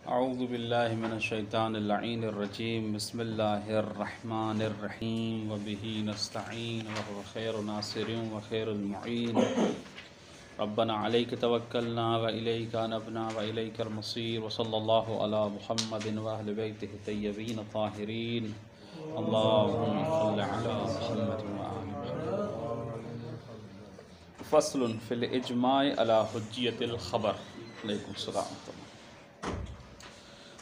اعوذ باللہ من الشیطان اللعین الرجیم بسم اللہ الرحمن الرحیم وبہ نستعین وهو خیر ناصر وخیر المعین ربنا علیک توکلنا والیک انبنا والیک المصیر وصلی اللہ علی محمد واہل بیتہ الطیبین الطاہرین اللہم صل علی محمد وآل محمد۔ فصل فی الاجماع علی حجیت الخبر۔ علیکم السلام۔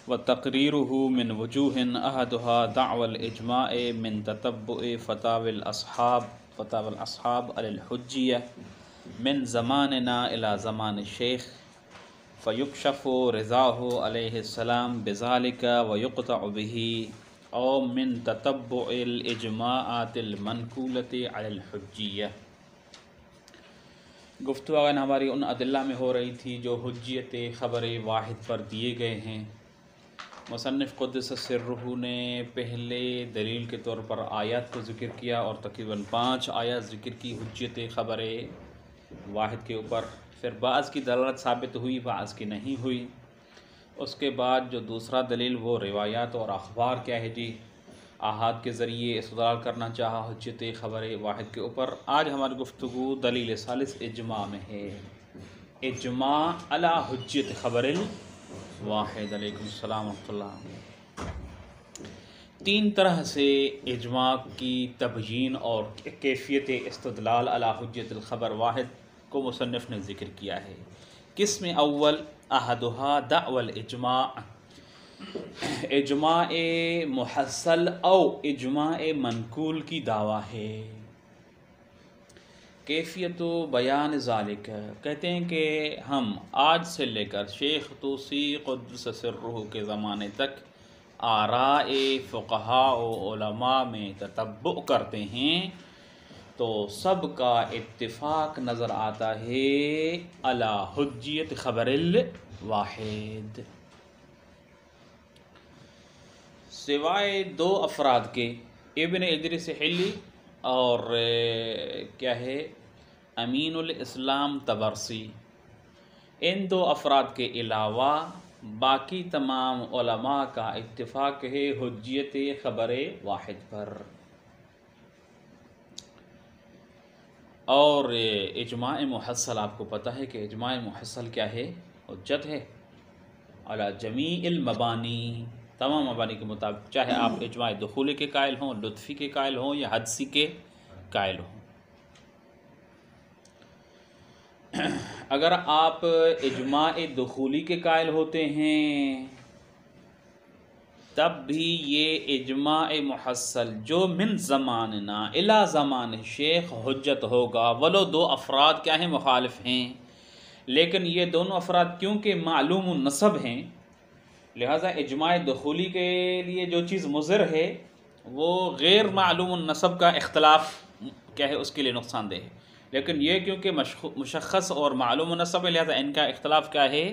وتقریرہ من وجوہ احدها دعوى الاجماع من تتبع فتاوی الاصحاب علی الحجیہ من زماننا الى زمان الشیخ فیکشف رضاہ علیہ السلام بذلك ویقطع به او من تتبع الاجماعات المنقولة علی الحجیہ۔ گفتگو اگر ہماری ان ادلہ میں ہو رہی تھی جو حجیت خبر واحد پر دیے گئے ہیں۔ مصنف قدس سرہ نے پہلے دلیل کے طور پر آیات کو ذکر کیا اور تقریباً 5 آیات ذکر کی حجیت خبر واحد کے اوپر، پھر بعض کی دلالت ثابت ہوئی بعض کی نہیں ہوئی۔ اس کے بعد جو دوسرا دلیل وہ روایات اور اخبار کیا ہے جی، آحاد کے ذریعے استدلال کرنا چاہا حجیت خبر واحد کے اوپر۔ آج ہماری گفتگو دلیل ثالث اجماع میں ہے، اجماع علی حجیت خبر واحد۔ علیکم السلام ورحمۃ اللہ۔ 3 طرح سے اجماع کی تبیین اور کیفیت استدلال علی حجیت الخبر واحد کو مصنف نے ذکر کیا ہے۔ قسم اول احدها دعوی الاجماع، اجماع محصل او اجماع منقول کی دعویٰ ہے۔ کیفیت و بیان ذالک، کہتے ہیں کہ ہم آج سے لے کر شیخ طوسی قدس سرہ کے زمانے تک آراء فقہاء و علماء میں تتبع کرتے ہیں تو سب کا اتفاق نظر آتا ہے علی حجیت خبر الواحد، سوائے 2 افراد کے، ابن ادریس حلی اور کیا ہے امین الاسلام طبرسی۔ ان 2 افراد کے علاوہ باقی تمام علماء کا اتفاق ہے حجیت خبر واحد پر۔ اور اجماع محصل، آپ کو پتہ ہے کہ اجماع محصل کیا ہے؟ حجت ہے علی جمیع المبانی، تمام مبانی کے مطابق، چاہے آپ اجماع دخولی کے قائل ہوں، لطفی کے قائل ہوں یا حدسی کے قائل ہوں۔ اگر آپ اجماع دخولی کے قائل ہوتے ہیں تب بھی یہ اجماع محصل جو من زماننا الی زمان شیخ حجت ہوگا، ولو 2 افراد کیا ہیں؟ مخالف ہیں، لیکن یہ دونوں افراد کیونکہ معلوم النسب ہیں لہذا اجماع دخولی کے لیے جو چیز مضر ہے وہ غیر معلوم النسب کا اختلاف کیا ہے اس کے لیے نقصان دہ ہے، لیکن یہ کیونکہ مشخص اور معلوم النسب ہے لہذا ان کا اختلاف کیا ہے؟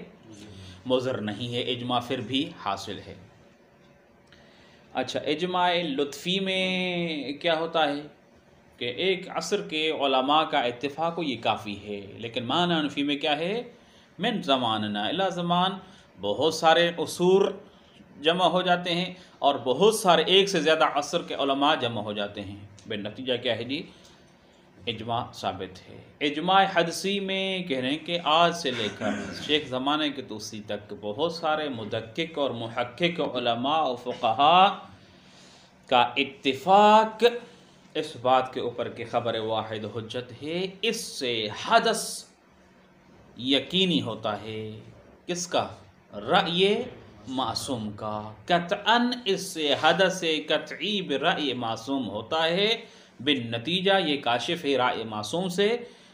مضر نہیں ہے، اجماع پھر بھی حاصل ہے۔ اچھا، اجماع لطفی میں کیا ہوتا ہے کہ ایک عصر کے علماء کا اتفاق ہو، یہ کافی ہے، لیکن معنی انفی میں کیا ہے؟ من زماننا الی زمان، بہت سارے عصور جمع ہو جاتے ہیں اور بہت سارے ایک سے زیادہ عصر کے علماء جمع ہو جاتے ہیں، بالنتیجہ کیا ہے جی؟ اجماع ثابت ہے۔ اجماع حدسی میں کہہ رہے ہیں کہ آج سے لے کر شیخ زمانے کے توسی تک بہت سارے مدقق اور محقق علماء و فقہاء کا اتفاق اس بات کے اوپر کہ خبر واحد حجت ہے، اس سے حدث یقینی ہوتا ہے، کس کا؟ رأی معصوم کا، قطعاً اس سے حدث قطعی برأی معصوم ہوتا ہے، بالنتیجہ یہ کاشف ہے رأی معصوم سے،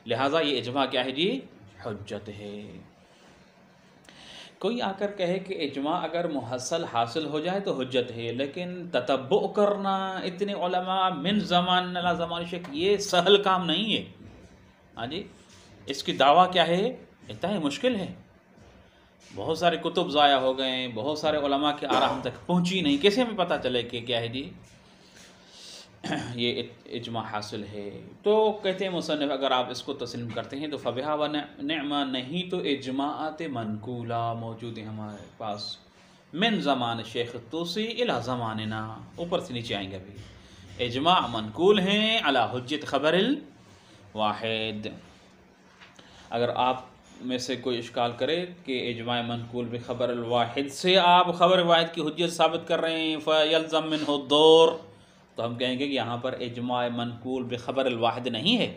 لہٰذا یہ اجماع کیا ہے جی؟ حجت ہے۔ کوئی آ کر کہے کہ اجماع اگر محصل حاصل ہو جائے تو حجت ہے، لیکن تتبع کرنا اتنے علماء من زمان الی زمان شیخ یہ سہل کام نہیں ہے، ہاں جی، اس کی دعویٰ کیا ہے؟ انتہائی مشکل ہے۔ بہت سارے کتب ضائع ہو گئے ہیں، بہت سارے علماء کی آراء ہم تک پہنچی نہیں، کیسے ہمیں پتہ چلے کہ کیا ہے جی یہ اجماع حاصل ہے؟ تو کہتے ہیں مصنف اگر آپ اس کو تسلیم کرتے ہیں تو فبہا و نعمہ، نہیں تو اجماعات منقولہ موجود ہیں ہمارے پاس، من زمان شیخ طوسی الی زماننا، اوپر سے نیچے آئیں گے ابھی، اجماع منقول ہیں علی حجت خبر الواحد۔ اگر آپ میں سے کوئی اشکال کرے کہ اجماع منقول بخبر الواحد سے آپ خبر واحد کی حجت ثابت کر رہے ہیں فیلزم منہ الدور، تو ہم کہیں گے کہ یہاں پر اجماع منقول بخبر الواحد نہیں ہے،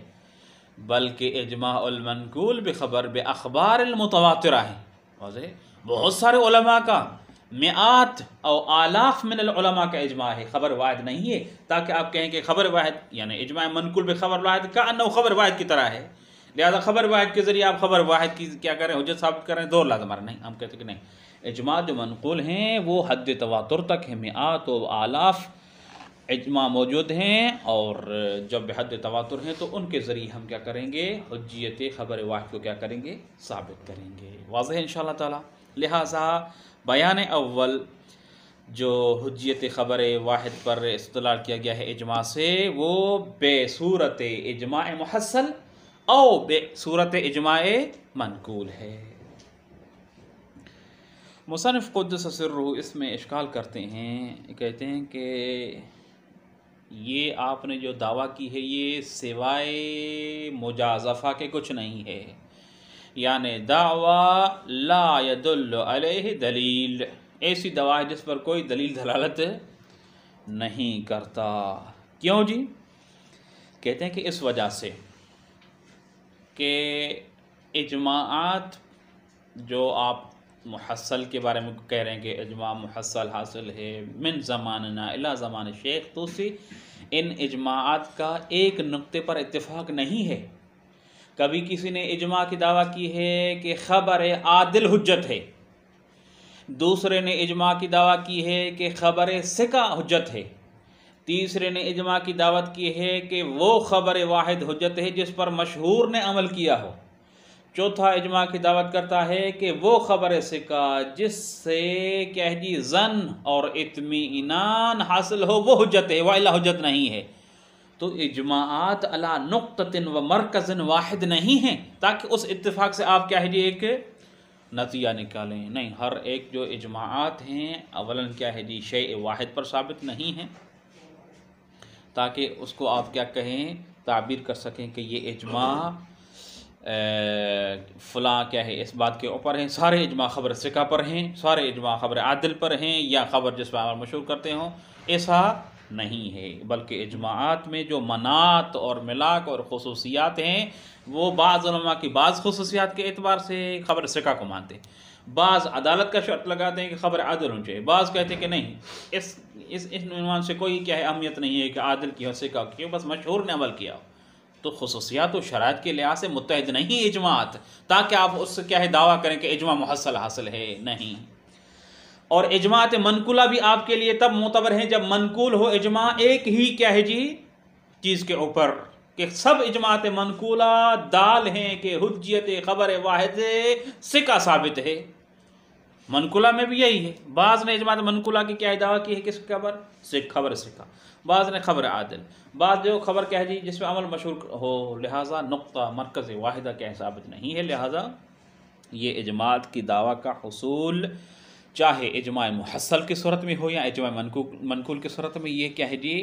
بلکہ اجماع المنقول بخبر باخبار المتواترہ ہے۔ واضح؟ بہت سارے علماء کا، مئات او آلاف من العلماء کا اجماع ہے، خبر واحد نہیں ہے، تاکہ آپ کہیں کہ خبر واحد یعنی اجماع منقول بخبر واحد کا انہو خبر واحد کی طرح ہے، لہذا خبر واحد کے ذریعے آپ خبر واحد کی کیا کریں، حجت ثابت کریں، دور لازم آ رہا نہیں۔ ہم کہتے ہیں کہ نہیں، اجماع جو منقول ہیں وہ حد تواتر تک ہیں، مئات و آلاف اجماع موجود ہیں، اور جب حد تواتر ہیں تو ان کے ذریعے ہم کیا کریں گے، حجیت خبر واحد کو کیا کریں گے، ثابت کریں گے۔ واضح ہے انشاءاللہ تعالی۔ لہذا بیان اول جو حجیت خبر واحد پر استدلال کیا گیا ہے اجماع سے، وہ بے صورت اجماع محصل او بے صورت اجماع منقول ہے۔ مصنف قدس سرہ اس میں اشکال کرتے ہیں، کہتے ہیں کہ یہ آپ نے جو دعویٰ کی ہے یہ سوائے مجازفہ کے کچھ نہیں ہے، یعنی دعویٰ لا يدل علیہ دلیل، ایسی دعویٰ ہے جس پر کوئی دلیل دلالت نہیں کرتا۔ کیوں جی؟ کہتے ہیں کہ اس وجہ سے کہ اجماعات جو آپ محصل کے بارے میں کہہ رہے ہیں کہ اجماع محصل حاصل ہے من زماننا الی زمان شیخ طوسی، ان اجماعات کا ایک نقطے پر اتفاق نہیں ہے۔ کبھی کسی نے اجماع کی دعویٰ کی ہے کہ خبر عادل حجت ہے، دوسرے نے اجماع کی دعویٰ کی ہے کہ خبر ثقہ حجت ہے، تیسرے نے اجماع کی دعوت کی ہے کہ وہ خبر واحد حجت ہے جس پر مشہور نے عمل کیا ہو، چوتھا اجماع کی دعوت کرتا ہے کہ وہ خبر ثقہ جس سے کیا ہے جی ظن اور اطمینان حاصل ہو وہ حجت ہے، وإلا حجت نہیں ہے۔ تو اجماعات علی نقطۃ و مرکز واحد نہیں ہیں تاکہ اس اتفاق سے آپ کیا ہے جی ایک نتیجہ نکالیں، نہیں، ہر ایک جو اجماعات ہیں اولاً کیا ہے جی شیء واحد پر ثابت نہیں ہیں، تاکہ اس کو آپ کیا کہیں، تعبیر کر سکیں کہ یہ اجماع فلاں کیا ہے اس بات کے اوپر ہیں، سارے اجماع خبر ثقہ پر ہیں، سارے اجماع خبر عادل پر ہیں، یا خبر جس پر عمل مشہور کرتے ہوں، ایسا نہیں ہے، بلکہ اجماعات میں جو منات اور ملاک اور خصوصیات ہیں وہ بعض علماء کی بعض خصوصیات کے اعتبار سے خبر ثقہ کو مانتے ہیں، بعض عدالت کا شرط لگاتے ہیں کہ خبر عادل ہونی چاہیے، بعض کہتے ہیں کہ نہیں، اس عنوان سے کوئی کیا ہے اہمیت نہیں ہے کہ عادل کی ہو ثقہ کی ہو، بس مشہور نے عمل کیا ہو۔ تو خصوصیات و شرائط کے لحاظ سے متحد نہیں اجماعات، تاکہ آپ اس سے کیا ہے دعویٰ کریں کہ اجماع محصل حاصل ہے، نہیں۔ اور اجماعات منقولہ بھی آپ کے لیے تب معتبر ہیں جب منقول ہو اجماع ایک ہی کیا ہے جی چیز کے اوپر، کہ سب اجماعات منقولہ دال ہیں کہ حجیت خبر واحد ثقہ ثابت ہے۔ منقولہ میں بھی یہی ہے، بعض نے اجماعات منقولہ کی کیا دعویٰ کی ہے کس خبر ثقہ، بعض نے خبر عادل، بعض جو خبر کیا ہے جی جس میں عمل مشہور ہو، لہٰذا نقطہ مرکز واحدہ کیا ثابت نہیں ہے، لہٰذا یہ اجماعات کی دعویٰ کا حصول چاہے اجماع محصل کی صورت میں ہو یا اجماع منقول کی صورت میں یہ کیا ہے جی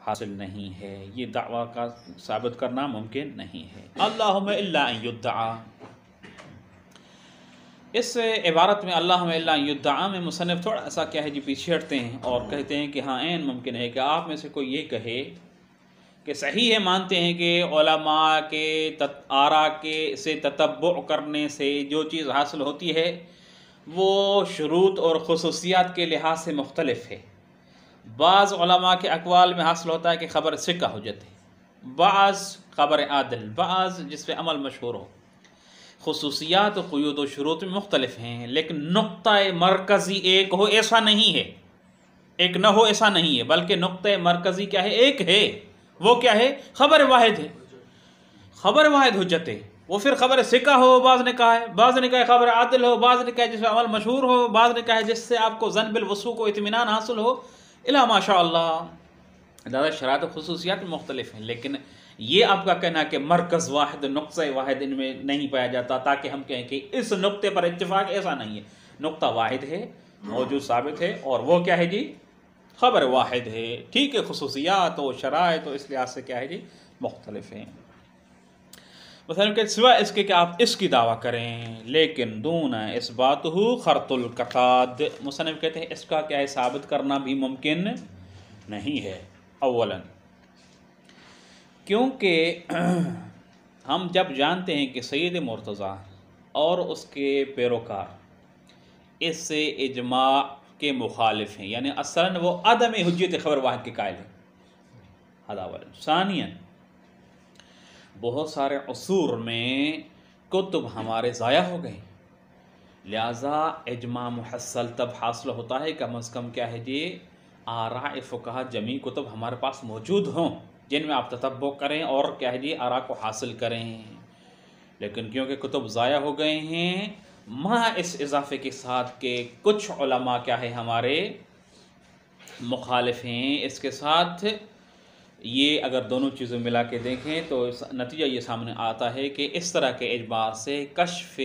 حاصل نہیں ہے، یہ دعویٰ کا ثابت کرنا ممکن نہیں ہے۔ اللہم الا ان یدعا، اس عبارت میں اللہم الا ان یدعا میں مصنف تھوڑا سا کیا ہے جی پیچھے ہٹتے ہیں اور کہتے ہیں کہ ہاں عین ممکن ہے کہ آپ میں سے کوئی یہ کہے کہ صحیح ہے، مانتے ہیں کہ علماء کے آراء کے سے تتبع کرنے سے جو چیز حاصل ہوتی ہے وہ شروط اور خصوصیات کے لحاظ سے مختلف ہے، بعض علماء کے اقوال میں حاصل ہوتا ہے کہ خبر ثقہ حجت ہے، بعض خبر عادل، بعض جس پہ عمل مشہور ہو، خصوصیات و قیود و شروط میں مختلف ہیں، لیکن نقطہ مرکزی ایک ہو ایسا نہیں ہے، ایک نہ ہو ایسا نہیں ہے، بلکہ نقطہ مرکزی کیا ہے ایک ہے، وہ کیا ہے خبر واحد ہے، خبر واحد حجت ہے، وہ پھر خبر ثقہ ہو بعض نے کہا ہے، بعض نے کہا ہے خبر عادل ہو، بعض نے کہا ہے جس پہ عمل مشہور ہو، بعض نے کہا ہے جس سے آپ کو ظن بالوثوق و اطمینان حاصل ہو، الا ماشاء اللہ، زیادہ شرائط و خصوصیات مختلف ہیں، لیکن یہ آپ کا کہنا کہ مرکز واحد نقطہ واحد ان میں نہیں پایا جاتا، تاکہ ہم کہیں کہ اس نقطے پر اتفاق، ایسا نہیں ہے، نقطہ واحد ہے، موجود ثابت ہے، اور وہ کیا ہے جی خبر واحد ہے، ٹھیک ہے خصوصیات و شرائط و اس لحاظ سے کیا ہے جی مختلف ہیں۔ مثلا کہ سوا اس کے کہ آپ اس کی دعویٰ کریں، لیکن دون اثباتہ خرط القطاد، مصنف کہتے ہیں اس کا کیا ہے ثابت کرنا بھی ممکن نہیں ہے۔ اولاً کیونکہ ہم جب جانتے ہیں کہ سید مرتضیٰ اور اس کے پیروکار اس سے اجماع کے مخالف ہیں، یعنی اصلاً وہ عدم حجیت خبر واحد کے قائل ہیں، ہذا اولاً۔ ثانیاً بہت سارے عصور میں کتب ہمارے ضائع ہو گئے، لہذا اجماع محصل تب حاصل ہوتا ہے کم از کم کیا ہے جی آراء فقہا جمیع کتب ہمارے پاس موجود ہوں جن میں آپ تتبع کریں اور کیا ہے جی آراء کو حاصل کریں۔ لیکن کیونکہ کتب ضائع ہو گئے ہیں، مع اس اضافے کے ساتھ کہ کچھ علماء کیا ہے ہمارے مخالف ہیں، اس کے ساتھ یہ اگر دونوں چیزیں ملا کے دیکھیں تو نتیجہ یہ سامنے آتا ہے کہ اس طرح کے اجماع سے کشف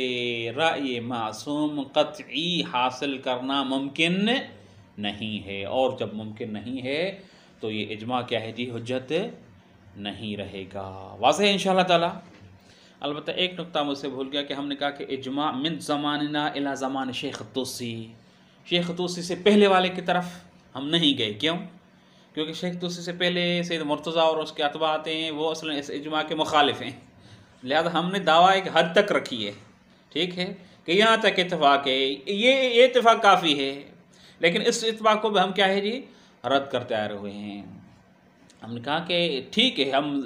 رأی معصوم قطعی حاصل کرنا ممکن نہیں ہے، اور جب ممکن نہیں ہے تو یہ اجماع کیا ہے جی حجت نہیں رہے گا۔ واضح ہے انشاءاللہ تعالی۔ البتہ ایک نقطہ مجھ سے بھول گیا کہ ہم نے کہا کہ اجماع من زماننا الی زمان شیخ طوسی، شیخ طوسی سے پہلے والے کی طرف ہم نہیں گئے۔ کیوں؟ کیونکہ شیخ طوسی سے پہلے سید مرتضیٰ اور اس کے اتباع آتے ہیں، وہ اصلا اس اجماع کے مخالف ہیں، لہذا ہم نے دعویٰ ایک حد تک رکھی ہے، ٹھیک ہے کہ یہاں تک اتفاق ہے، یہ اتفاق کافی ہے، لیکن اس اتفاق کو بھی ہم کیا ہے جی رد کرتے آئے ہوئے ہیں۔ ہم نے کہا کہ ٹھیک ہے، ہم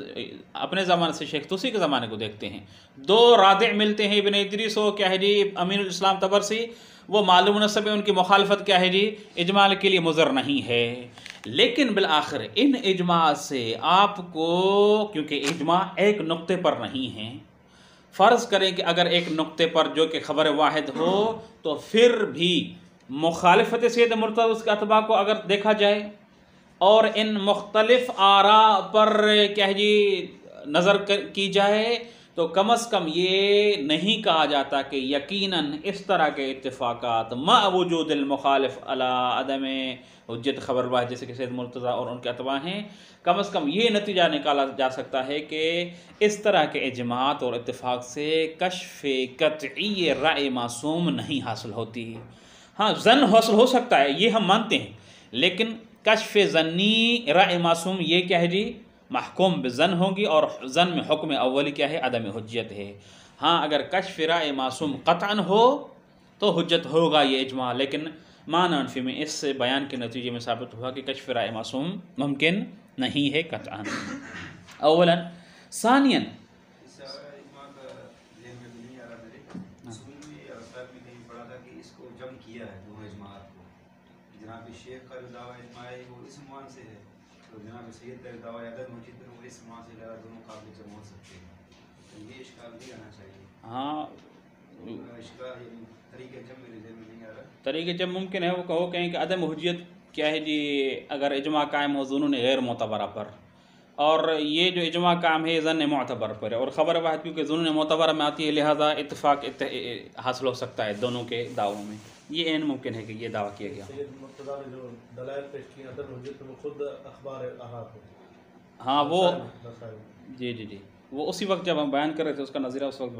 اپنے زمانے سے شیخ طوسی کے زمانے کو دیکھتے ہیں، دو رادع ملتے ہیں، ابن ادریس و کیا ہے جی امین الاسلام طبرسی، وہ معلوم نسب ہے، ان کی مخالفت کیا ہے جی اجماع کے لیے مضر نہیں ہے، لیکن بالآخر ان اجماع سے آپ کو، کیونکہ اجماع ایک نقطے پر نہیں ہے، فرض کریں کہ اگر ایک نقطے پر جو کہ خبر واحد ہو تو پھر بھی مخالفت سید مرتضیٰ اس کے اتباع کو اگر دیکھا جائے اور ان مختلف آراء پر کیا ہے جی نظر کی جائے تو کم از کم یہ نہیں کہا جاتا کہ یقیناً اس طرح کے اتفاقات مع وجود المخالف علی عدم حجت خبر واحد جیسے کہ سید مرتضیٰ اور ان کے اتباع ہیں، کم از کم یہ نتیجہ نکالا جا سکتا ہے کہ اس طرح کے اجماعات اور اتفاق سے کشف قطعی رائے معصوم نہیں حاصل ہوتی۔ ہاں ظن حاصل ہو سکتا ہے، یہ ہم مانتے ہیں، لیکن کشف ظنی رائے معصوم یہ کیا ہے جی محکوم بظن ہوگی، اور ظن میں حکم اولی کیا ہے عدم حجت ہے۔ ہاں اگر کشف رائے معصوم قطعاً ہو تو حجت ہوگا یہ اجماع، لیکن معنی انفی میں اس بیان کے نتیجے میں ثابت ہوا کہ کشف رائے معصوم ممکن نہیں ہے قطعاً۔ اولاً ثانیاً جناب شیخ کا دعویٰ اجماع ہے وہ اس عنوان سے ہے، تو جناب سید کا دعویٰ عدم حجت ہے وہ اس عنوان سے لہذا دونوں قابل جمع ہو سکتے ہیں، تو یہ اشکال بھی آنا چاہیے۔ ہاں اشکال یعنی طریقہ جمع میرے ذہن میں نہیں آ رہا۔ طریقہ جب ممکن ہے وہ کہیں کہ عدم حجت کیا ہے جی اگر اجماع قائم ہو ظنون غیر معتبرہ پر، اور یہ جو اجماع قائم ہے ظن معتبر پر ہے، اور خبر واحد کیونکہ ظنون معتبرہ میں آتی ہے لہذا اتفاق حاصل ہو سکتا ہے دونوں کے دعووں میں، یہ عین ممکن ہے کہ یہ دعویٰ کیا گیا۔ سید مرتضیٰ نے جو دلائل پیش کی عدم حجت میں خود اخبار احاد ہے، ہاں وہ جی وہ اسی وقت جب ہم بیان کر رہے تھے اس کا نظریہ اس وقت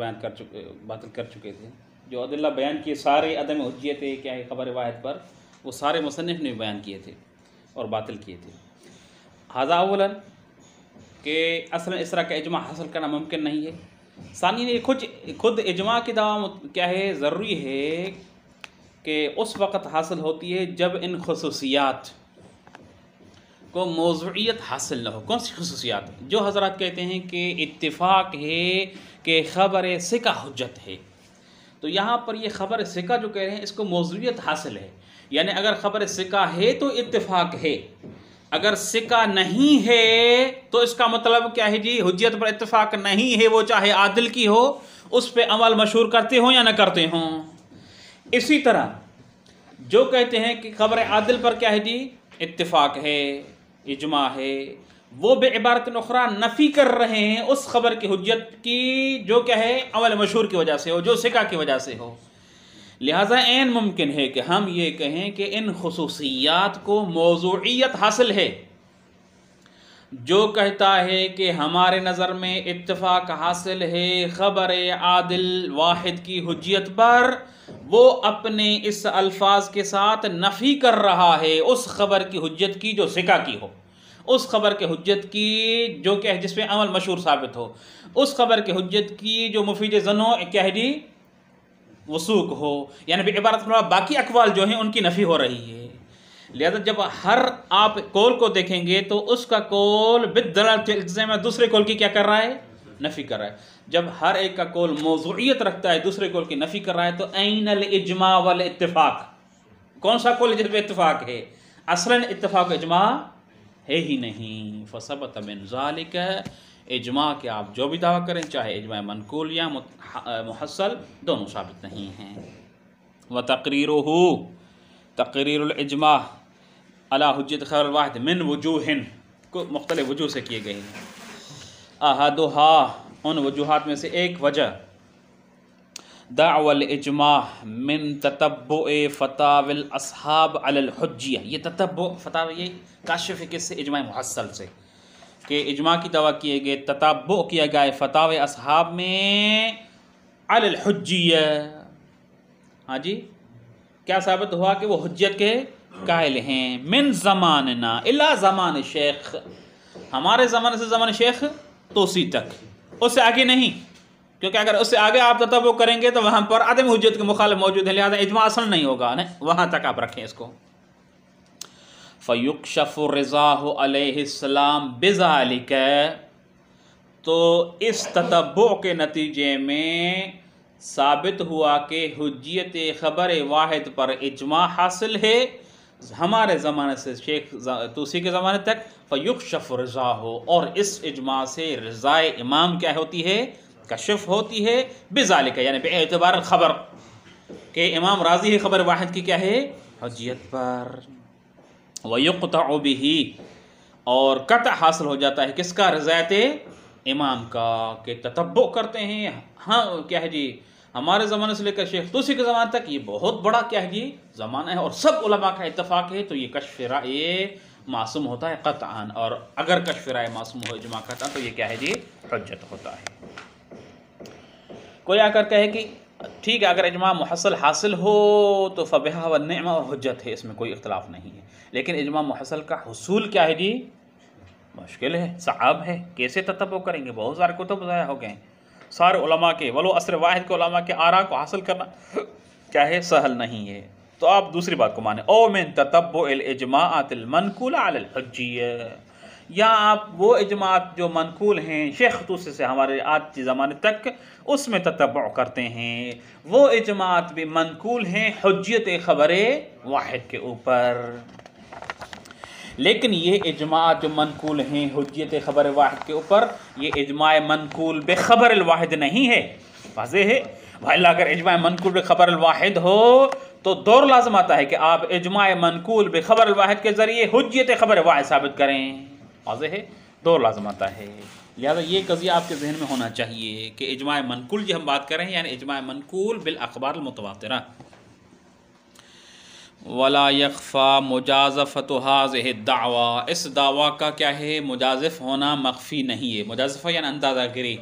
باطل کر چکے تھے، جو عدلہ بیان کیے سارے عدم حجیت کیا ہے خبر واحد پر، وہ سارے مصنف نے بیان کیے تھے اور باطل کیے تھے۔ ھذا اولاً کہ اصلا اس طرح کا اجماع حاصل کرنا ممکن نہیں ہے۔ ثانیاً خود اجماع کی دعویٰ کیا ہے ضروری ہے کہ اس وقت حاصل ہوتی ہے جب ان خصوصیات کو موضوعیت حاصل نہ ہو۔ کون سی خصوصیات؟ جو حضرات کہتے ہیں کہ اتفاق ہے کہ خبر ثقہ حجت ہے، تو یہاں پر یہ خبر ثقہ جو کہہ رہے ہیں اس کو موضوعیت حاصل ہے، یعنی اگر خبر ثقہ ہے تو اتفاق ہے، اگر ثقہ نہیں ہے تو اس کا مطلب کیا ہے جی حجت پر اتفاق نہیں ہے، وہ چاہے عادل کی ہو اس پہ عمل مشہور کرتے ہوں یا نہ کرتے ہوں۔ اسی طرح جو کہتے ہیں کہ خبر عادل پر کیا ہے جی اتفاق ہے اجماع ہے، وہ بے عبارت اخرى نفی کر رہے ہیں اس خبر کی حجت کی جو کیا ہے عمل مشہور کی وجہ سے ہو، جو ثقہ کی وجہ سے ہو، لہٰذا عین ممکن ہے کہ ہم یہ کہیں کہ ان خصوصیات کو موضوعیت حاصل ہے۔ جو کہتا ہے کہ ہمارے نظر میں اتفاق حاصل ہے خبر عادل واحد کی حجیت پر، وہ اپنے اس الفاظ کے ساتھ نفی کر رہا ہے اس خبر کی حجت کی جو ثقہ کی ہو، اس خبر کے حجت کی جو کہ جس پہ عمل مشہور ثابت ہو، اس خبر کے حجت کی جو مفید ظن و کیا ہے جی وثوق ہو، یعنی بعبارت باقی اقوال جو ہیں ان کی نفی ہو رہی ہے۔ لہذا جب ہر آپ قول کو دیکھیں گے تو اس کا قول بالدلالۃ الالتزام میں دوسرے قول کی کیا کر رہا ہے؟ نفی کر رہا ہے۔ جب ہر ایک کا قول موضوعیت رکھتا ہے دوسرے قول کی نفی کر رہا ہے تو این الاجماع والاتفاق، کون سا قول جس پہ اتفاق ہے؟ اصلاً اتفاق و اجماع ہے ہی نہیں۔ فثبت من ذالک، اجماع کے آپ جو بھی دعویٰ کریں چاہے اجماع منقول یا محصل دونوں ثابت نہیں ہیں۔ وتقریرہ، تقریر الاجماع علی حجت خبر الواحد من وجوہ، کو مختلف وجوہ سے کیے گئے ہیں۔ احدھا، ان وجوہات میں سے ایک وجہ، دعوی الاجماع من تتبع فتاوی الاصحاب علی الحجیہ، یہ تتبع فتاوی یہ کاشف ہے کس سے؟ اجماع محصل سے، کہ اجماع کی دعویٰ کیے گئے، تتبع کیا گیا فتاوی اصحاب میں علی الحجیہ۔ ہاں جی، کیا ثابت ہوا کہ وہ حجت کے قائل ہیں۔ من زماننا الا زمان شیخ، ہمارے زمانے سے زمان شیخ توسی تک، اس سے آگے نہیں، کیونکہ اگر اس سے آگے آپ تتبع کریں گے تو وہاں پر عدم حجت کے مخالف موجود ہیں، لہذا اجماع اصل نہیں ہوگا، وہاں تک آپ رکھیں اس کو۔ فیکشف رضاہ علیہ السلام بذالک، تو اس تتبع کے نتیجے میں ثابت ہوا کہ حجیت خبر واحد پر اجماع حاصل ہے ہمارے زمانے سے شیخ توسی کے زمانے تک۔ فیکشف رضاہ، اور اس اجماع سے رضائے امام کیا ہوتی ہے؟ کشف ہوتی ہے، بذالک یعنی بے اعتبار الخبر، کہ امام راضی ہے خبر واحد کی کیا ہے؟ حجیت پر۔ ویقطع بہ، اور قطع حاصل ہو جاتا ہے کس کا؟ رضایت امام کا، کہ تتبع کرتے ہیں ہاں کیا ہے جی ہمارے زمانے سے لے کر شیخ توسی کے زمانے تک، یہ بہت بڑا کیا ہے جی زمانہ ہے اور سب علماء کا اتفاق ہے، تو یہ کشف رائے معصوم ہوتا ہے قطعاً، اور اگر کشف رائے معصوم ہو اجماع قطعاً تو یہ کیا ہے جی حجت ہوتا ہے۔ کوئی آ کر کہے کہ ٹھیک ہے اگر اجماع محصل حاصل ہو تو فبہا ونعمہ، اور حجت ہے، اس میں کوئی اختلاف نہیں ہے، لیکن اجماع محصل کا حصول کیا ہے جی مشکل ہے، صعب ہے، کیسے تتبع کریں گے؟ بہت سارے کتب ضائع ہو گئے ہیں، سارے علماء کے ولو عصر واحد کے علماء کے آراء کو حاصل کرنا کیا ہے سہل نہیں ہے۔ تو آپ دوسری بات کو مانیں، او من تتبع الاجماعات المنقولہ علی الحجیہ، یا آپ وہ اجماعات جو منقول ہیں شیخ توسی سے ہمارے آج کے زمانے تک اس میں تتبع کرتے ہیں، وہ اجماعات بھی منقول ہیں حجیت خبر واحد کے اوپر۔ لیکن یہ اجماعات جو منقول ہیں حجیت خبر واحد کے اوپر، یہ اجماع منقول بخبر الواحد نہیں ہے، واضح ہے؟ بھائی اگر اجماع منقول بخبر الواحد ہو تو دور لازم آتا ہے کہ آپ اجماع منقول بخبر الواحد کے ذریعے حجیت خبر واحد ثابت کریں، واضح ہے؟ دور لازم آتا ہے۔ لہذا یہ قضیہ آپ کے ذہن میں ہونا چاہیے کہ اجماع منقول جو ہم بات کر رہے ہیں یعنی اجماع منقول بالاخبار المتواترہ۔ ولا یخفی مجازفۃ ہذہ الدعوی، اس دعویٰ کا کیا ہے مجازف ہونا مخفی نہیں ہے۔ مجازفہ یعنی اندازہ گری،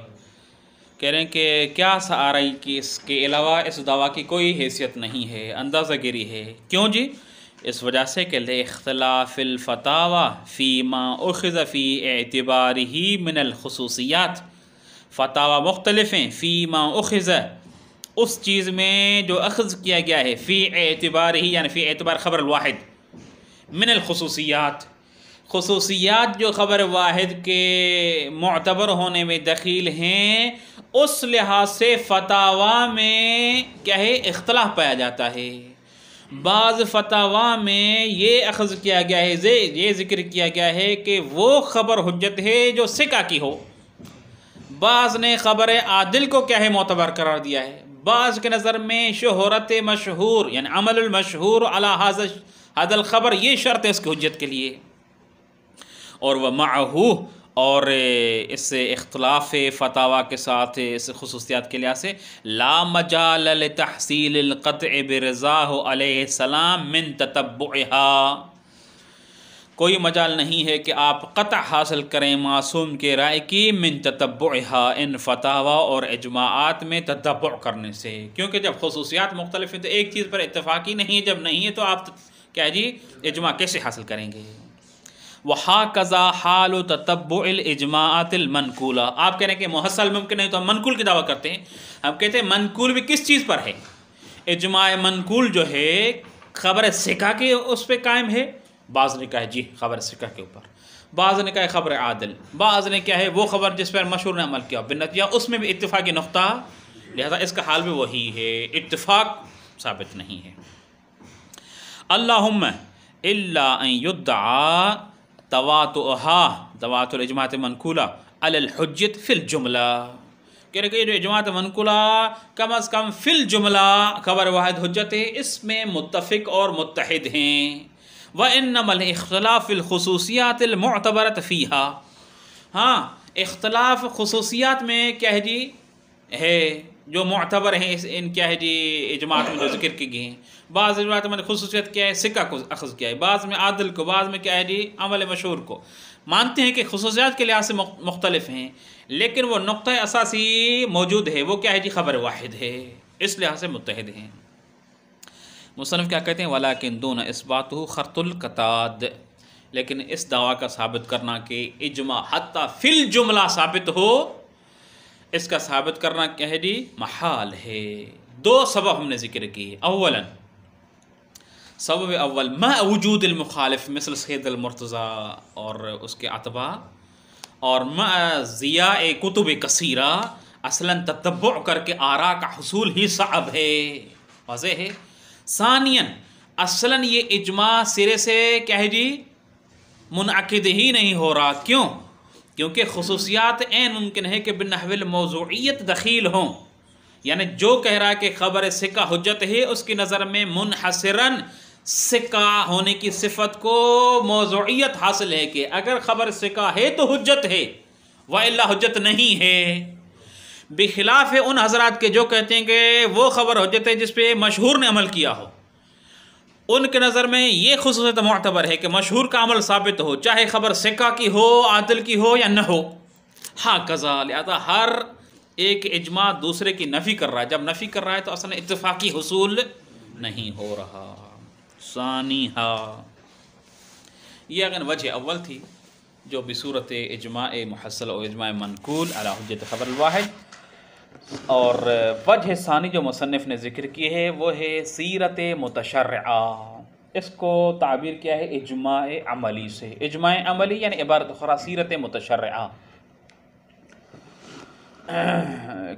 کہہ رہے ہیں کہ کیا سآرائی کی اس کے علاوہ اس دعویٰ کی کوئی حیثیت نہیں ہے، اندازہ گری ہے۔ کیوں جی؟ اس وجہ سے کہ لاختلاف الفتاوی فیما اخذ فی اعتبارہ من الخصوصیات، فتاوی مختلف ہیں فیما اخذ، اس چیز میں جو اخذ کیا گیا ہے، فی اعتبارہ یعنی فی اعتبار خبر الواحد، من الخصوصیات، خصوصیات جو خبر واحد کے معتبر ہونے میں دخیل ہیں، اس لحاظ سے فتاوی میں کیا ہے اختلاف پایا جاتا ہے۔ بعض فتاوی میں یہ اخذ کیا گیا ہے، یہ ذکر کیا گیا ہے کہ وہ خبر حجت ہے جو ثقہ کی ہو، بعض نے خبر عادل کو کیا ہے معتبر قرار دیا ہے، بعض کے نظر میں شہرت مشہور یعنی عمل المشہور علی ھذا الخبر یہ شرط ہے اس کی حجت کے لیے، اور ومعہ، اور اس سے اختلاف فتاوی کے ساتھ اس خصوصیات کے لحاظ سے لا مجال لتحصیل القطع برضاہ علیہ السلام من تتبعها، کوئی مجال نہیں ہے کہ آپ قطع حاصل کریں معصوم کے رائے کی من تتبعها، ان فتاوی اور اجماعات میں تتبع کرنے سے، کیونکہ جب خصوصیات مختلف ہیں تو ایک چیز پر اتفاقی نہیں ہے، جب نہیں ہے تو آپ کیا جی اجماع کیسے حاصل کریں گے؟ وَحَاكَذَا حَالُ تَتَبُّعِ الْإِجْمَاعَاتِ الْمَنْقُولَةِ، آپ کہہ رہے ہیں کہ محصل ممکن نہیں تو ہم منقول کی دعویٰ کرتے ہیں، ہم کہتے ہیں منقول بھی کس چیز پر ہے؟ اجماع منقول جو ہے خبر ثقہ کے اس پہ قائم ہے، بعض نے کہا ہے جی خبر ثقہ کے اوپر، بعض نے کہا ہے خبر عادل، بعض نے کیا ہے وہ خبر جس پر مشہور نے عمل کیا بالنتیجہ اس میں بھی اتفاقی نقطہ، لہذا اس کا حال بھی وہی ہے، اتفاق ثابت نہیں ہے۔ اللہم الا ان یدعا تواتؤ الاجماعات منقولہ علی الحجت فی الجملہ، کہہ رہے کہ یہ جو اجماعات منقولہ کم از کم فی الجملہ خبر واحد حجت ہے، اس میں متفق اور متحد ہیں۔ وَإِنَّمَا الْإِخْتِلَافُ فِي الْخُصُوصِيَاتِ الْمُعْتَبَرَةِ فِيهَا، ہاں اختلاف خصوصیات میں کیا ہے جی ہے جو معتبر ہیں ان کیا ہے جی اجماعات میں جو ذکر کی گئی ہیں، بعض اجماعات میں خصوصیت کیا ہے ثقہ کو اخذ کیا ہے، بعض میں عادل کو، بعض میں کیا ہے جی عمل مشہور کو، مانتے ہیں کہ خصوصیات کے لحاظ سے مختلف ہیں لیکن وہ نقطہ اساسی موجود ہے، وہ کیا ہے جی خبر واحد ہے، اس لحاظ سے متحد ہیں۔ مصنف کیا کہتے ہیں وَلَكِن دُونَ إِثْبَاتُهُ خَرْطُ الْقَطَادِ، لیکن اس دعویٰ کا ثابت کرنا کہ اجماع حتیٰ فی الجملہ ثابت ہو، اس کا ثابت کرنا کیا ہے جی محال ہے۔ دو سبب ہم نے ذکر کی، اولا سبب اول ما وجود المخالف مثل سید المرتضیٰ اور اس کے اتباع، اور ما ضیاء کتب کثیرہ، اصلاً تتبع کر کے آراء کا حصول ہی صعب ہے، واضح ہے۔ ثانیاً اصلاً یہ اجماع سرے سے کیا ہے جی منعقد ہی نہیں ہو رہا، کیوں؟ کیونکہ خصوصیات عین ممکن ہے کہ بنحو الموضوعیت دخیل ہوں، یعنی جو کہہ رہا ہے کہ خبر ثقہ حجت ہے اس کی نظر میں منحصراً ثقہ ہونے کی صفت کو موضوعیت حاصل ہے کہ اگر خبر ثقہ ہے تو حجت ہے وَإِلَّا حجت نہیں ہے، بخلاف ان حضرات کے جو کہتے ہیں کہ وہ خبر حجت ہے جس پہ مشہور نے عمل کیا ہو، ان کے نظر میں یہ خصوصیت معتبر ہے کہ مشہور کا عمل ثابت ہو، چاہے خبر ثقہ کی ہو، عادل کی ہو یا نہ ہو۔ ہاں کذا، لہذا ہر ایک اجماع دوسرے کی نفی کر رہا ہے، جب نفی کر رہا ہے تو اصلا اتفاقی حصول نہیں ہو رہا۔ ثانیہا، یہ اگر وجہ اول تھی جو بصورت اجماع محصل اور اجماع منقول علی حجت خبر الواحد، اور وجہ ثانی جو مصنف نے ذکر کی ہے وہ ہے سیرت متشرعہ، اس کو تعبیر کیا ہے اجماع عملی سے، اجماع عملی یعنی عبارت اخرى سیرت متشرعہ۔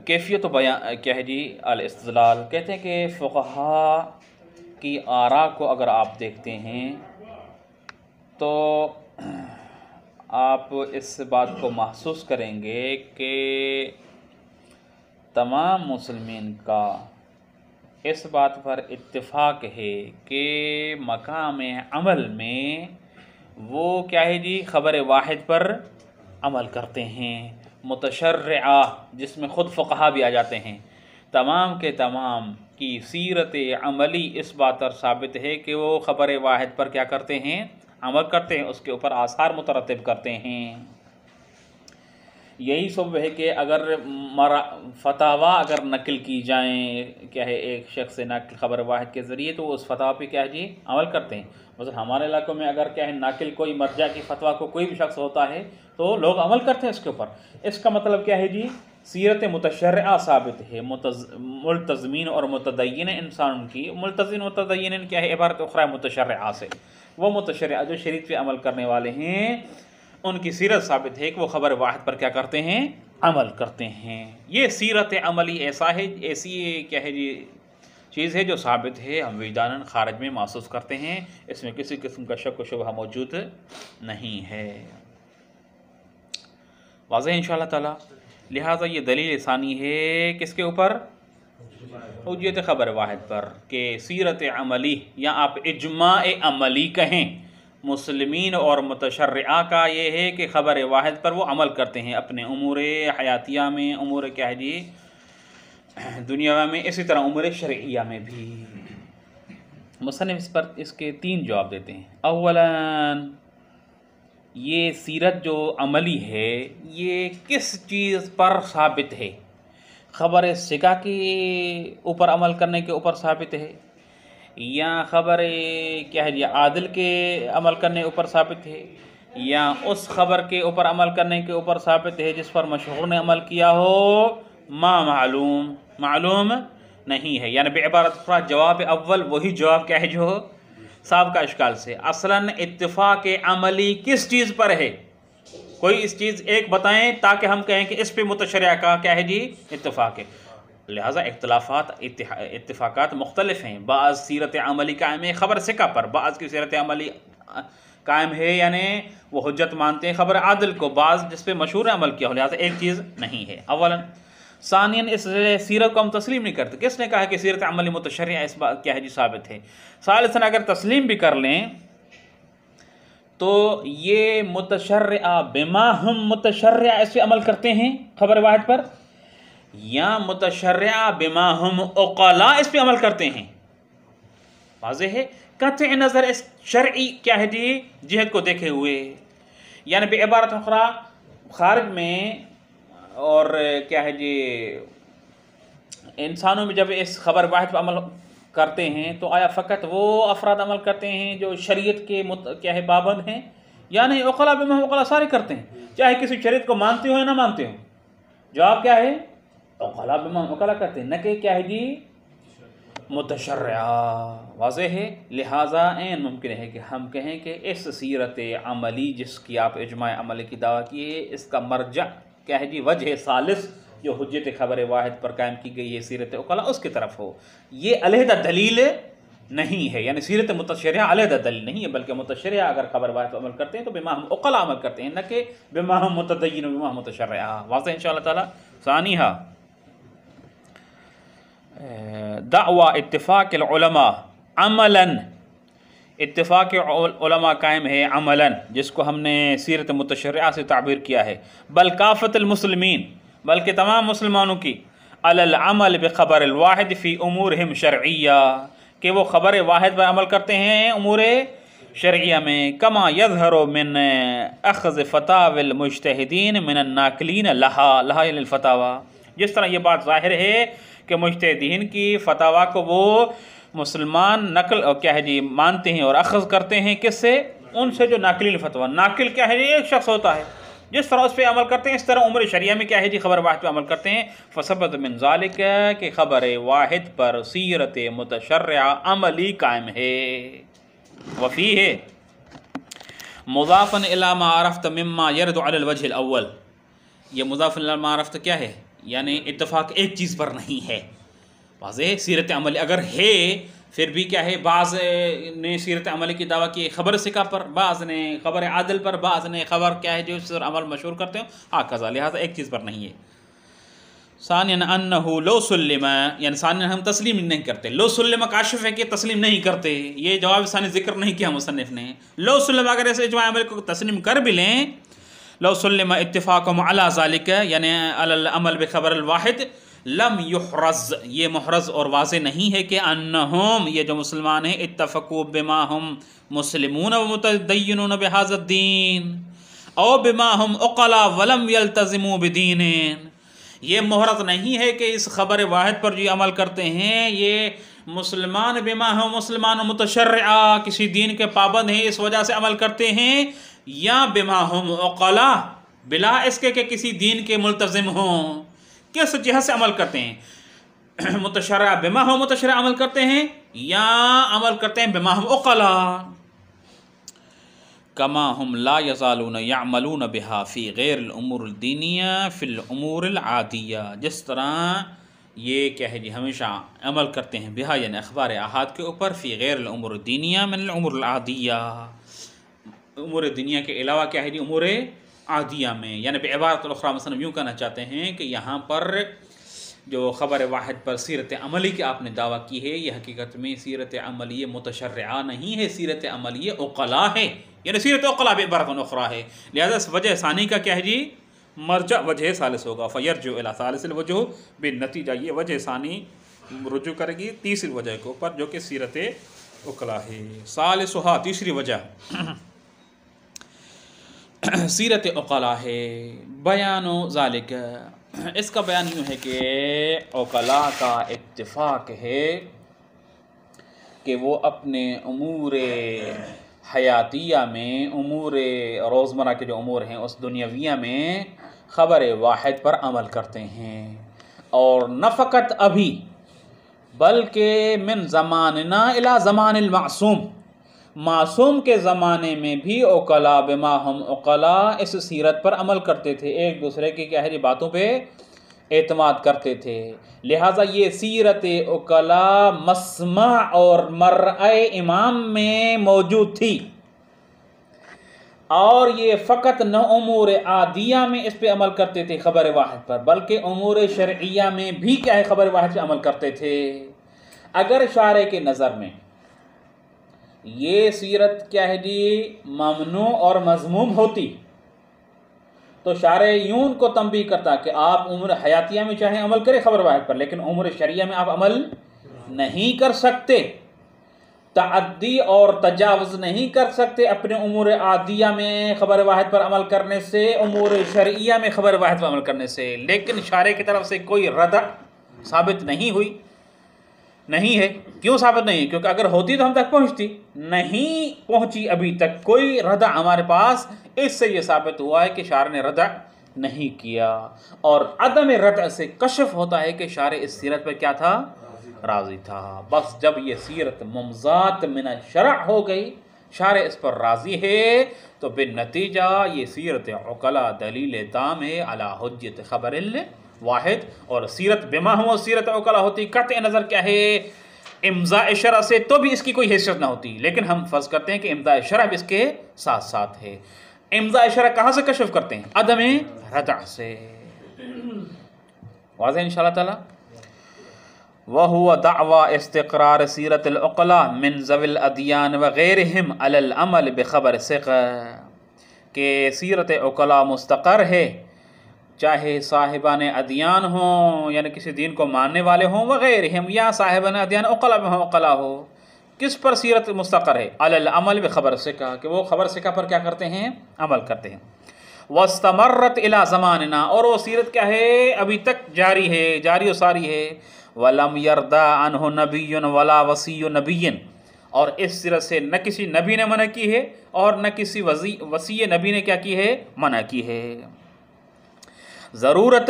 کیفیت و بیان کیا ہے جی الاستدلال، کہتے ہیں کہ فقہاء کی آراء کو اگر آپ دیکھتے ہیں تو آپ اس بات کو محسوس کریں گے کہ تمام مسلمین کا اس بات پر اتفاق ہے کہ مقام عمل میں وہ کیا ہے جی خبر واحد پر عمل کرتے ہیں، متشرعہ جس میں خود فقہا بھی آ جاتے ہیں، تمام کے تمام کی سیرت عملی اس بات پر ثابت ہے کہ وہ خبر واحد پر کیا کرتے ہیں عمل کرتے ہیں، اس کے اوپر آثار مترتب کرتے ہیں۔ یہی سبب ہے کہ اگر فتاویٰ اگر نقل کی جائیں کیا ہے ایک شخص سے نقل خبر واحد کے ذریعے تو وہ اس فتویٰ پہ کیا ہے جی عمل کرتے ہیں۔ مثلا ہمارے علاقوں میں اگر کیا ہے ناقل کوئی مرجع کی فتویٰ کو کوئی بھی شخص ہوتا ہے تو لوگ عمل کرتے ہیں اس کے اوپر، اس کا مطلب کیا ہے جی سیرت متشرعہ ثابت ہے، ملتزمین اور متدین انسان کی، ملتزم متدین کیا ہے عبارت اخرى متشرعہ سے، وہ متشرعہ جو شریعت پہ عمل کرنے والے ہیں ان کی سیرت ثابت ہے کہ وہ خبر واحد پر کیا کرتے ہیں عمل کرتے ہیں۔ یہ سیرت عملی ایسا ہے، ایسی کیا ہے جی چیز ہے جو ثابت ہے، ہم وجداناً خارج میں محسوس کرتے ہیں، اس میں کسی قسم کا شک و شبہ موجود نہیں ہے۔ واضح انشاءاللہ تعالی، لہٰذا یہ دلیل ثانی ہے کس کے اوپر؟ حجت خبر واحد پر، کہ سیرت عملی یا آپ اجماع عملی کہیں، مسلمین اور متشرعہ کا یہ ہے کہ خبر واحد پر وہ عمل کرتے ہیں اپنے امور حیاتیہ میں، امور کیا ہے جی دنیا میں، اسی طرح امور شرعیہ میں بھی۔ مصنف اس پر اس کے 3 جواب دیتے ہیں۔ اولاً یہ سیرت جو عملی ہے یہ کس چیز پر ثابت ہے؟ خبر ثقہ کے اوپر عمل کرنے کے اوپر ثابت ہے، یا خبر کیا ہے جی عادل کے عمل کرنے اوپر ثابت ہے، یا اس خبر کے اوپر عمل کرنے کے اوپر ثابت ہے جس پر مشہور نے عمل کیا ہو؟ معلوم نہیں ہے۔ یعنی بعبارت اخرى جواب اول وہی جواب کیا ہے جو سابقہ اشکال سے۔ اصلاً اتفاق عملی کس چیز پر ہے؟ کوئی اس چیز ایک بتائیں تاکہ ہم کہیں کہ اس پہ متشرعہ کا کیا ہے جی اتفاق ہے۔ لہٰذا اتفاقات مختلف ہیں، بعض سیرت عملی قائم ہے خبر ثقہ پر، بعض کی سیرت عملی قائم ہے یعنی وہ حجت مانتے ہیں خبر عادل کو، بعض جس پہ مشہور عمل کیا ہو، لہٰذا ایک چیز نہیں ہے اولاً۔ ثانیاً اس سیرت کو ہم تسلیم نہیں کرتے۔ کس نے کہا کہ سیرت عملی متشرعہ اس بات کیا ہے جی ثابت ہے؟ ثالثاً اگر تسلیم بھی کر لیں تو یہ متشرعہ بما ہم متشرعہ اس پہ عمل کرتے ہیں خبر واحد پر، یا متشرعہ بما ہم عقلاء اس پہ عمل کرتے ہیں؟ واضح ہے قطع نظر اس شرعی کیا ہے جی جہت کو دیکھے ہوئے، یعنی بعبارت اخرى خارج میں اور کیا ہے جی انسانوں میں جب اس خبر واحد پہ عمل کرتے ہیں تو آیا فقط وہ افراد عمل کرتے ہیں جو شریعت کے کیا ہے پابند ہیں، یا نہیں عقلاء بما ہم عقلاء سارے کرتے ہیں، چاہے کسی شریعت کو مانتے ہو یا نہ مانتے ہو؟ جواب کیا ہے؟ عقلاء بما ہم عقلاء کرتے ہیں، نہ کہ کیا ہے جی متشرعہ۔ واضح ہے، لہٰذا این ممکن ہے کہ ہم کہیں کہ اس سیرت عملی جس کی آپ اجماع عملی کی دعویٰ کیے اس کا مرجع کیا ہے جی وجہ ثالث جو حجت خبر واحد پر قائم کی گئی ہے سیرت عقلاء اس کی طرف ہو، یہ علیحدہ دلیل نہیں ہے، یعنی سیرت متشرعہ علیحدہ دلیل نہیں ہے، بلکہ متشرعہ اگر خبر واحد پر عمل کرتے ہیں تو بما ہم عقلاء عمل کرتے ہیں، نہ کہ بما ہم متدین و بما ہم متشرعہ۔ واضح انشاءاللہ تعالی۔ ثانیہ دعوی اتفاق العلماء عملاً، اتفاق علماء قائم ہے عملاً، جس کو ہم نے سیرت متشرعہ سے تعبیر کیا ہے، بل کافت المسلمین، بلکہ تمام مسلمانوں کی، علی العمل بخبر الواحد فی امورہم شرعیہ، کہ وہ خبر واحد پر عمل کرتے ہیں امور شرعیہ میں، کما یظہر من اخذ فتاوی المجتہدین من الناقلین لہا یعنی الفتاوی، جس طرح یہ بات ظاہر ہے کہ مجتہدین کی فتاوی کو وہ مسلمان نقل کیا ہے جی مانتے ہیں اور اخذ کرتے ہیں، کس سے؟ ان سے جو ناقلین فتویٰ، ناقل کیا ہے جی ایک شخص ہوتا ہے، جس طرح اس پہ عمل کرتے ہیں اس طرح امور شریعہ میں کیا ہے جی خبر واحد پہ عمل کرتے ہیں۔ فثبت من ذالک کہ خبر واحد پر سیرت متشرعہ عملی قائم ہے۔ وفیہ مضافا الی ما عرفت مما یرد علی الوجہ الاول، یہ مضاف الی ما عرفت کیا ہے؟ یعنی اتفاق ایک چیز پر نہیں ہے۔ واضح سیرت عملی اگر ہے پھر بھی کیا ہے، بعض نے سیرت عملی کی دعویٰ کی خبر ثقہ پر، بعض نے خبر عادل پر، بعض نے خبر کیا ہے جو اس پر عمل مشہور کرتے ہیں آقضا، لہٰذا ایک چیز پر نہیں ہے۔ ثانیاً انہو لو سلم، یعنی ثانیاً ہم تسلیم نہیں کرتے، لو سلم کاشف ہے کہ تسلیم نہیں کرتے، یہ جواب ثانی ذکر نہیں کیا مصنف نے۔ لو سلم اگر ایسے اجماع عملی کو تسلیم کر بھی لیں، لو سلم اتفاقهم علی ذالک یعنی علی العمل بخبر الواحد، لم یحرز یہ محرز اور واضح نہیں ہے کہ انہم یہ جو مسلمان ہیں اتفقوا بما ہم مسلمون و متدینون بہذا الدین او بما ہم عقلاء ولم یلتزموا بدین، یہ محرز نہیں ہے کہ اس خبر واحد پر جو عمل کرتے ہیں یہ مسلمان بما ہم مسلمان و متشرعہ کسی دین کے پابند ہیں اس وجہ سے عمل کرتے ہیں، یا بما ہم عقلاء بلا اس کے کہ کسی دین کے ملتزم ہوں، کس جہت سے عمل کرتے ہیں؟ متشرعہ بما ہم متشرعہ عمل کرتے ہیں یا عمل کرتے ہیں بما ہم عقلاء؟ کما ہم لا یزالون یعملون بہا فی غیر الامور الدینیہ فی الامور العادیہ، جس طرح یہ کیا ہے جی ہمیشہ عمل کرتے ہیں بہا یعنی اخبار احاد کے اوپر، فی غیر الامور الدینیہ من الامور العادیہ، امور دنیا کے علاوہ کیا ہے جی امور عادیہ میں، یعنی بعبارت الاخری مثلا یوں کہنا چاہتے ہیں کہ یہاں پر جو خبر واحد پر سیرت عملی کی آپ نے دعویٰ کی ہے، یہ حقیقت میں سیرت عملی متشرعہ نہیں ہے، سیرت عملی عقلاء ہے، یعنی سیرت عقلاء بعبارۃ اخری ہے۔ لہذا اس وجہ ثانی کا کیا ہے جی؟ مرجع وجہ ثالث ہوگا، فیرجع الی ثالث الوجہ، بالنتیجہ یہ وجہ ثانی رجوع کرے گی تیسری وجہ کے اوپر جو کہ سیرت عقلاء ہے۔ ثالثھا، تیسری وجہ سیرت عقلاء ہے۔ بیان ذالک، اس کا بیان یوں ہے کہ عقلاء کا اتفاق ہے کہ وہ اپنے امور حیاتیہ میں، امور روزمرہ کے جو امور ہیں اس دنیاویہ میں خبر واحد پر عمل کرتے ہیں، اور نہ فقط ابھی بلکہ من زماننا الی زمان المعصوم، معصوم کے زمانے میں بھی عقلاء بما ہم عقلاء اس سیرت پر عمل کرتے تھے، ایک دوسرے کی کیا ہے باتوں پہ اعتماد کرتے تھے۔ لہٰذا یہ سیرت عقلاء مسمع اور مرء امام میں موجود تھی، اور یہ فقط نہ امور عادیہ میں اس پہ عمل کرتے تھے خبر واحد پر، بلکہ امور شرعیہ میں بھی کیا ہے خبر واحد پہ عمل کرتے تھے۔ اگر شارع کے نظر میں یہ سیرت کیا ہے جی ممنوع اور مذموم ہوتی تو شارع یوں کو تنبیہ کرتا کہ آپ امور حیاتیہ میں چاہیں عمل کریں خبر واحد پر، لیکن امور شرعیہ میں آپ عمل نہیں کر سکتے، تعدی اور تجاوز نہیں کر سکتے اپنے امور عادیہ میں خبر واحد پر عمل کرنے سے، امور شرعیہ میں خبر واحد پر عمل کرنے سے۔ لیکن شارع کی طرف سے کوئی ردع ثابت نہیں ہوئی، نہیں ہے۔ کیوں ثابت نہیں؟ کیونکہ اگر ہوتی تو ہم تک پہنچتی، نہیں پہنچی ابھی تک کوئی ردع ہمارے پاس، اس سے یہ ثابت ہوا ہے کہ شارع نے ردع نہیں کیا، اور عدم ردع سے کشف ہوتا ہے کہ شارع اس سیرت پر کیا تھا؟ راضی تھا۔ بس جب یہ سیرت ممزات من الشرع ہو گئی، شارع اس پر راضی ہے، تو بالنتیجہ یہ سیرت عقلاء دلیل تام ہے علی حجت خبر واحد، اور سیرت بما ہوا سیرت عقلاء ہوتی قطع نظر کیا ہے امضاء شرع سے تو بھی اس کی کوئی حیثیت نہ ہوتی، لیکن ہم فرض کرتے ہیں کہ امضاء شرع بھی اس کے ساتھ ساتھ ہے۔ امضاء شرع کہاں سے کشف کرتے ہیں؟ عدم ردع سے۔ واضح انشاءاللہ تعالی؟ وَهُوَ دعوى استقرار سیرت العقلاء من ذوی الادیان وغیرہم علی العمل بخبر ثقہ، کہ سیرت عقلاء مستقر ہے چاہے صاحبان ادیان ہوں، یعنی کسی دین کو ماننے والے ہوں، وغیرہم یا صاحبان ادیان عقلاء میں عقلاء ہو۔ کس پر سیرت مستقر ہے؟ علی العمل بخبر ثقہ، کہ وہ خبر ثقہ پر کیا کرتے ہیں؟ عمل کرتے ہیں۔ واستمرت الی زماننا، اور وہ سیرت کیا ہے ابھی تک جاری ہے، جاری و ساری ہے۔ وَلَمْ يَرْضَى عَنْهُ نَبِيٌّ وَلَا وَصِيُّ نَبِيٍّ، اور اس سیرت سے نہ کسی نبی نے منع کی ہے اور نہ کسی وصی نبی نے کیا کی ہے؟ منع کی ہے۔ ضرورت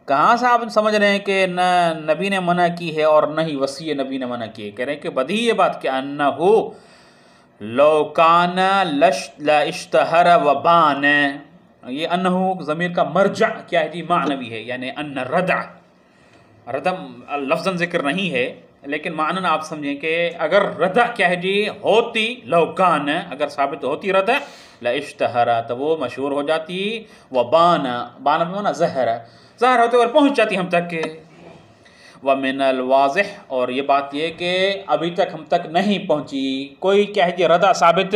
کہاں سے آپ سمجھ رہے ہیں کہ نہ نبی نے منع کی ہے اور نہ ہی وصی نبی نے منع کی ہے؟ کہہ رہے ہیں کہ بدیہی یہ بات کہ انہ لو کان لاشتہر وبان، یہ انہو ضمیر کا مرجع کیا ہے جی؟ معنوی ہے، یعنی ان ردع، ردع لفظاً ذکر نہیں ہے لیکن معنی آپ سمجھیں کہ اگر ردع کیا ہے جی ہوتی، لو کان اگر ثابت ہوتی ردع، لاشتہر تو وہ مشہور ہو جاتی، وبان بان بمعنی ظاہر، ظاہر ہوتے اور پہنچ جاتی ہم تک کے۔ ومن الواضح، اور یہ بات یہ کہ ابھی تک ہم تک نہیں پہنچی، کوئی کیا ہے جی ردع ثابت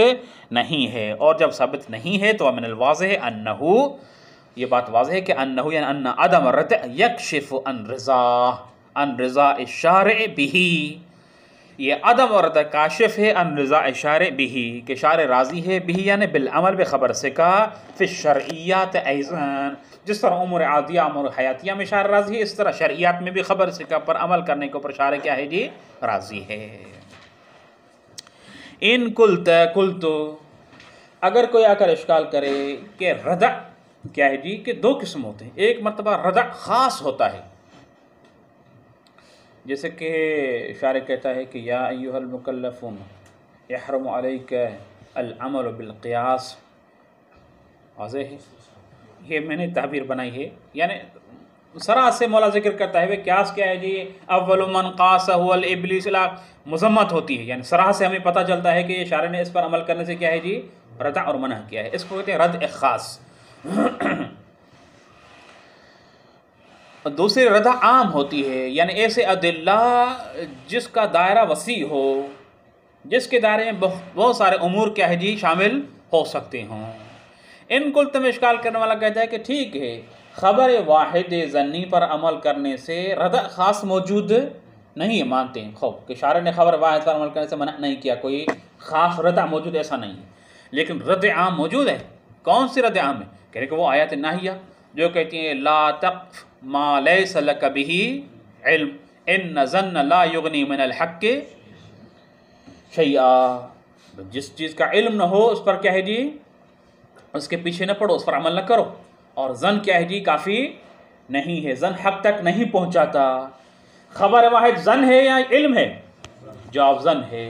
نہیں ہے، اور جب ثابت نہیں ہے تو ومن الواضح انہو، یہ بات واضح ہے کہ انہو یعنی ان عدم الردع یکشف عن رضا الشارع بہ، یہ عدم ردع کاشف ہے عن رضا الشارع بہ، کہ شارع راضی ہے بہ یعنی بالعمل بخبر ثقہ فی الشرعیات ایضاً، جس طرح امور عادیہ امور حیاتیہ میں شارع راضی ہے، اس طرح شرعیات میں بھی خبر ثقہ پر عمل کرنے کے اوپر شارع کیا ہے جی؟ راضی ہے۔ ان قلت، اگر کوئی آ کر اشکال کرے کہ ردع کیا ہے جی کہ دو قسم ہوتے ہیں، ایک مرتبہ ردع خاص ہوتا ہے، جیسے کہ شارع کہتا ہے کہ یا ایھا المکلفون یحرم علیک العمل بالقیاس، واضح ہے، یہ میں نے تعبیر بنائی ہے، یعنی سرا سے مولا ذکر کرتا ہے قیاس کیا ہے جی؟ اول من قاس هو الابلیس، مذمت ہوتی ہے، یعنی سرا سے ہمیں پتہ چلتا ہے کہ یہ شارع نے اس پر عمل کرنے سے کیا ہے جی؟ ردع اور منع کیا ہے، اس کو کہتے ہیں ردع خاص۔ دوسری رد عام ہوتی ہے، یعنی ایسے ادلہ جس کا دائرہ وسیع ہو، جس کے دائرے میں بہت سارے امور کیا ہے جی شامل ہو سکتے ہوں۔ ان قلت میں اشکال کرنے والا کہتا ہے کہ ٹھیک ہے، خبر واحد ظنی پر عمل کرنے سے رد خاص موجود نہیں ہے، مانتے ہیں خوب کہ شارع نے خبر واحد پر عمل کرنے سے منع نہیں کیا، کوئی خاص رد موجود ایسا نہیں ہے، لیکن رد عام موجود ہے۔ کون سی رد عام ہے؟ کہہ رہے کہ وہ آیات ناہیہ جو کہتی ہیں لا تقف ما لیس لک بہ علم ان ظن لا یغنی من الحق شیئا، جس چیز کا علم نہ ہو اس پر کیا ہے جی اس کے پیچھے نہ پڑو، اس پر عمل نہ کرو، اور ظن کیا ہے جی کافی نہیں ہے، ظن حق تک نہیں پہنچاتا۔ خبر واحد ظن ہے یا علم ہے؟ جواب ظن ہے۔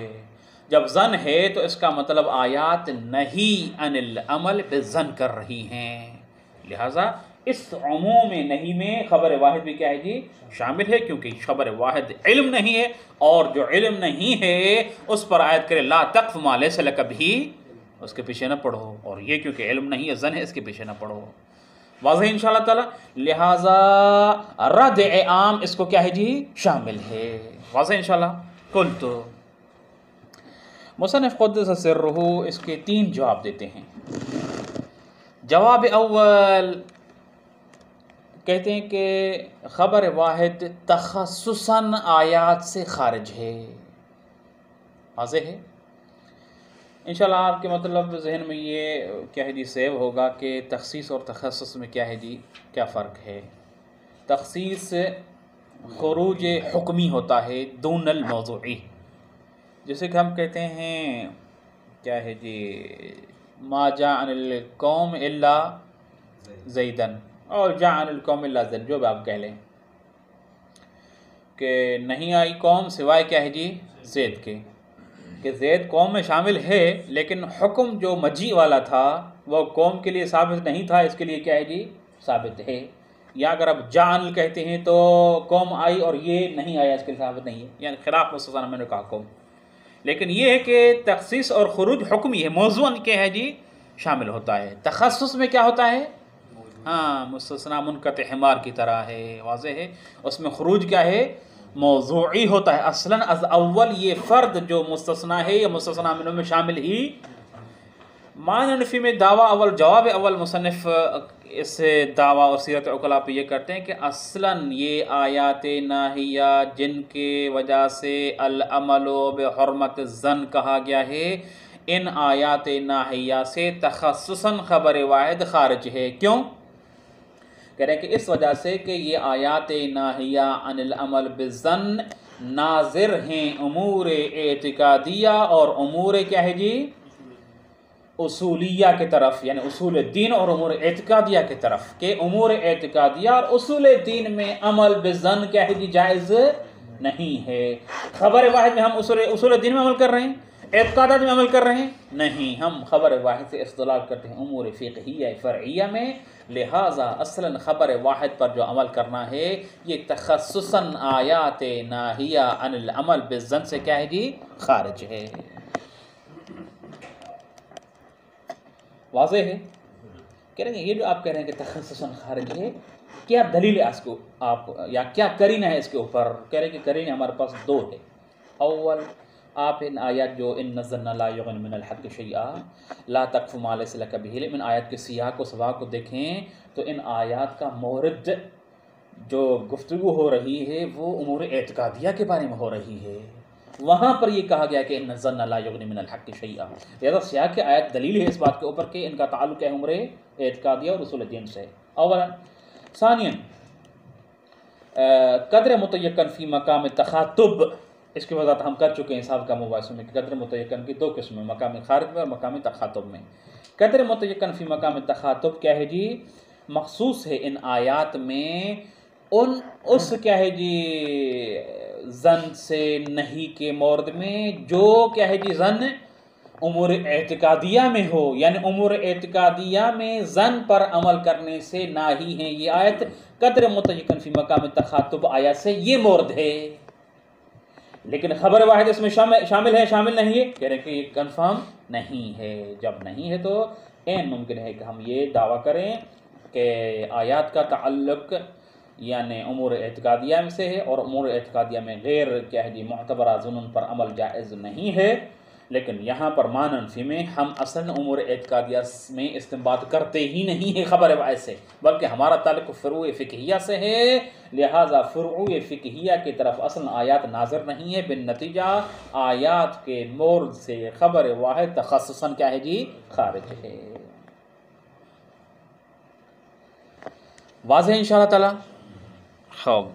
جب ظن ہے تو اس کا مطلب آیات نہیں عن العمل بالظن کر رہی ہیں، لہٰذا اس عموم نہیں میں خبر واحد بھی کیا ہے جی شامل ہے، کیونکہ خبر واحد علم نہیں ہے، اور جو علم نہیں ہے اس پر آیت کرے لا تقف ما لیس لک بہ، اس کے پیچھے نہ پڑھو، اور یہ کیونکہ علم نہیں ہے ظن ہے اس کے پیچھے نہ پڑھو۔ واضح انشاءاللہ تعالی، لہٰذا رد عام اس کو کیا ہے جی شامل ہے، واضح انشاءاللہ۔ قلت مصنف قدس سرہ اس کے 3 جواب دیتے ہیں۔ جواب اول کہتے ہیں کہ خبر واحد تخصصاً آیات سے خارج ہے، واضح ہے۔ انشاءاللہ آپ کے مطلب ذہن میں یہ کیا ہے جی سیو ہوگا کہ تخصیص اور تخصص میں کیا ہے جی کیا فرق ہے۔ تخصیص خروج حکمی ہوتا ہے دون الموضوعی، جیسے کہ ہم کہتے ہیں کیا ہے جی ما جاء عن القوم الا زیدن، اور جاء عن القوم الا زید، جو بھی آپ کہہ لیں کہ نہیں آئی قوم سوائے کیا ہے جی زید کے، کہ زید قوم میں شامل ہے، لیکن حکم جو مجیء والا تھا وہ قوم کے لیے ثابت نہیں تھا، اس کے لیے کیا ہے جی ثابت ہے۔ یا اگر آپ جان کہتے ہیں تو قوم آئی اور یہ نہیں آیا، اس کے لیے ثابت نہیں ہے، یعنی خلاف مستثنیٰ میں نے کہا قوم۔ لیکن یہ ہے کہ تخصیص اور خروج حکمی ہے، موضوعاً کیا ہے جی شامل ہوتا ہے۔ تخصص میں کیا ہوتا ہے؟ ہاں مستثنیٰ منقطع حمار کی طرح ہے، واضح ہے۔ اس میں خروج کیا ہے؟ موضوعی ہوتا ہے، اصلاً از اول یہ فرد جو مستثنیٰ ہے یہ مستثنیٰ منہ میں شامل ہی۔ معنی نفی میں دعویٰ اول جواب اول مصنف اس دعویٰ اور سیرت عقلاء پہ یہ کرتے ہیں کہ اصلاً یہ آیات ناہیہ جن کے وجہ سے العمل بحرمت الظن کہا گیا ہے، ان آیات ناہیہ سے تخصصاً خبر واحد خارج ہے۔ کیوں؟ کہہ رہے ہیں کہ اس وجہ سے کہ یہ آیات ناہیہ عن العمل بالظن ناظر ہیں امور اعتقادیہ اور امور کیا ہے جی اصولیہ کی طرف، یعنی اصول دین اور امور اعتقادیہ کی طرف، کہ امور اعتقادیہ اور اصول دین میں عمل بالظن کیا ہے جی جائز نہیں ہے۔ خبر واحد میں ہم اصول دین میں عمل کر رہے ہیں، اعتقادات میں عمل کر رہے ہیں؟ نہیں، ہم خبر واحد سے استدلال کرتے ہیں امور فقہیہ فرعیہ میں، لہٰذا اصلاً خبر واحد پر جو عمل کرنا ہے یہ تخصصاً آیات ناہیہ عن العمل بالظن سے کیا ہے جی خارج ہے، واضح ہے۔ کہہ رہے ہیں یہ جو آپ کہہ رہے ہیں کہ تخصصاً خارج ہے، کیا دلیل ہے اس کو آپ یا کیا قرینہ ہے اس کے اوپر؟ کہہ رہے ہیں کہ قرینہ ہمارے پاس 2 ہے۔ اول آپ ان آیات جو ان ظن لا یغنی من الحق شیئا لا تقف ما لیس لک بہ علم، ان آیات کے سیاق و سباق کو دیکھیں تو ان آیات کا مورد جو گفتگو ہو رہی ہے وہ امور اعتقادیہ کے بارے میں ہو رہی ہے، وہاں پر یہ کہا گیا کہ ان ظن لا یغنی من الحق شیئا، لہذا سیاق آیت دلیل ہے اس بات کے اوپر کہ ان کا تعلق ہے امور اعتقادیہ اور اصول دین سے۔ اولا ثانیاً قدر متیقن فی مقام تخاطب، اس کی وضاحت ہم کر چکے ہیں سابقہ مباحثوں میں کہ قدر متیقن کی 2 قسمیں، مقام خارج میں اور مقام تخاطب میں۔ قدر متیقن فی مقام تخاطب کیا ہے جی مخصوص ہے ان آیات میں اس کیا ہے جی ظن سے نہیں کے مورد میں جو کیا ہے جی ظن امور اعتقادیہ میں ہو، یعنی امور اعتقادیہ میں ظن پر عمل کرنے سے ناہی ہیں یہ آیت۔ قدر متیقن فی مقام تخاطب آیت سے یہ مورد ہے، لیکن خبر واحد اس میں شامل ہے شامل نہیں ہے؟ کہہ رہے ہیں کہ یہ کنفرم نہیں ہے۔ جب نہیں ہے تو ممکن ہے کہ ہم یہ دعویٰ کریں کہ آیات کا تعلق یعنی امور اعتقادیہ میں سے ہے، اور امور اعتقادیہ میں غیر کیا ہے جی معتبرہ ظنون پر عمل جائز نہیں ہے، لیکن یہاں پر ماننفی میں ہم اصل امور اعتقادیہ میں استنباط کرتے ہی نہیں ہے خبر واحد سے، بلکہ ہمارا تعلق فروع فقہیہ سے ہے، لہٰذا فروع فقہیہ کی طرف اصل آیات ناظر نہیں ہے، بالنتیجہ آیات کے مورد سے خبر واحد تخصصاً کیا ہے جی خارج ہے۔ واضح انشاءاللہ تعالی؟ خوب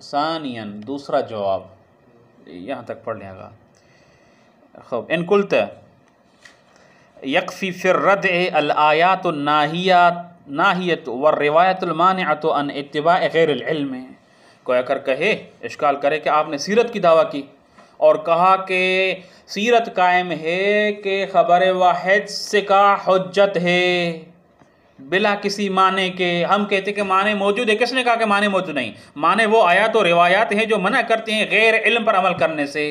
ثانیاً دوسرا جواب یہاں تک پڑھ لیں گا۔ خوب ان قلت یکفی فی الردع الآیات الناہیۃ والروایت المانعۃ عن اتباع غیر العلم، کوئی اگر کہے اشکال کرے کہ آپ نے سیرت کی دعویٰ کی اور کہا کہ سیرت قائم ہے کہ خبر واحد سے کا حجت ہے بلا کسی معنی کے، ہم کہتے ہیں کہ معنی موجود ہے، کس نے کہا کہ معنی موجود نہیں؟ معنی وہ آیات و روایات ہیں جو منع کرتے ہیں غیر علم پر عمل کرنے سے۔